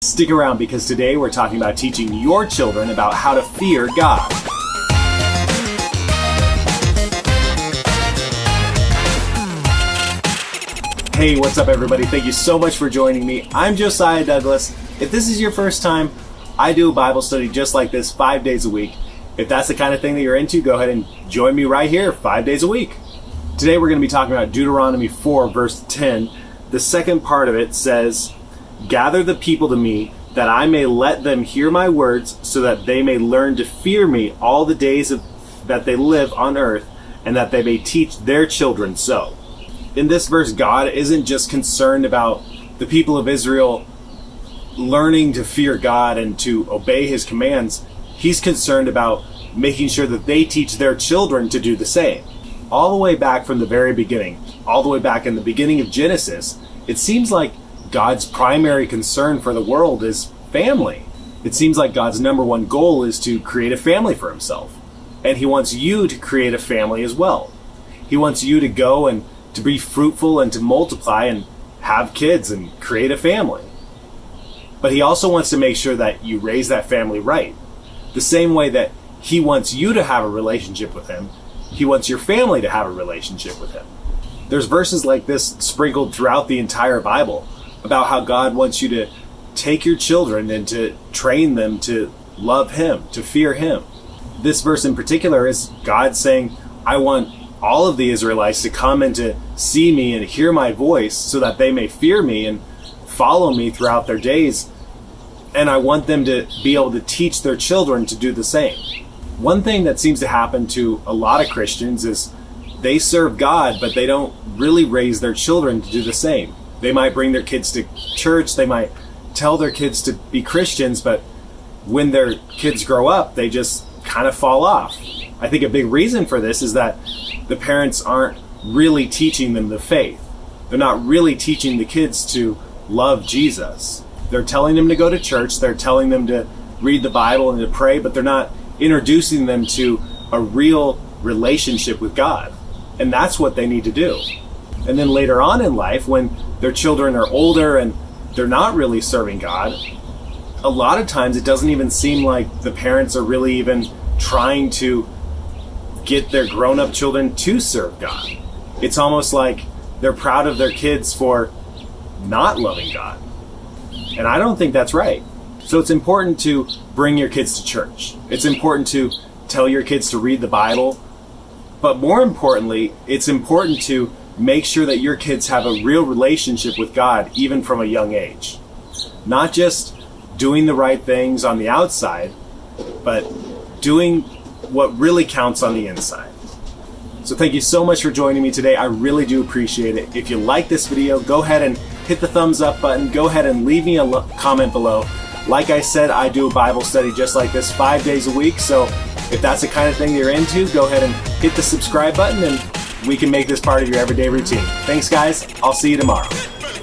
Stick around because today we're talking about teaching your children about how to fear God. Hey, what's up everybody? Thank you so much for joining me. I'm Josiah Douglas. If this is your first time, I do a Bible study just like this 5 days a week. If that's the kind of thing that you're into, go ahead and join me right here 5 days a week. Today we're going to be talking about Deuteronomy 4 verse 10. The second part of it says, "Gather the people to me, that I may let them hear my words, so that they may learn to fear me all the days that they live on earth, and that they may teach their children so." In this verse, God isn't just concerned about the people of Israel learning to fear God and to obey his commands. He's concerned about making sure that they teach their children to do the same. All the way back from the very beginning, all the way back in the beginning of Genesis, it seems like God's primary concern for the world is family. It seems like God's number one goal is to create a family for himself. And he wants you to create a family as well. He wants you to go and to be fruitful and to multiply and have kids and create a family. But he also wants to make sure that you raise that family right. The same way that he wants you to have a relationship with him, he wants your family to have a relationship with him. There's verses like this sprinkled throughout the entire Bible about how God wants you to take your children and to train them to love him, to fear him. This verse in particular is God saying, I want all of the Israelites to come and to see me and hear my voice so that they may fear me and follow me throughout their days. And I want them to be able to teach their children to do the same. One thing that seems to happen to a lot of Christians is they serve God, but they don't really raise their children to do the same. They might bring their kids to church, they might tell their kids to be Christians, but when their kids grow up, they just kind of fall off. I think a big reason for this is that the parents aren't really teaching them the faith. They're not really teaching the kids to love Jesus. They're telling them to go to church, they're telling them to read the Bible and to pray, but they're not introducing them to a real relationship with God. And that's what they need to do. And then later on in life, when their children are older and they're not really serving God, a lot of times it doesn't even seem like the parents are really even trying to get their grown-up children to serve God. It's almost like they're proud of their kids for not loving God. And I don't think that's right. So it's important to bring your kids to church. It's important to tell your kids to read the Bible. But more importantly, it's important to make sure that your kids have a real relationship with God, even from a young age. Not just doing the right things on the outside, but doing what really counts on the inside. So thank you so much for joining me today. I really do appreciate it. If you like this video, go ahead and hit the thumbs up button. Go ahead and leave me a comment below. Like I said, I do a Bible study just like this 5 days a week. So if that's the kind of thing that you're into, go ahead and hit the subscribe button and we can make this part of your everyday routine. Thanks guys. I'll see you tomorrow.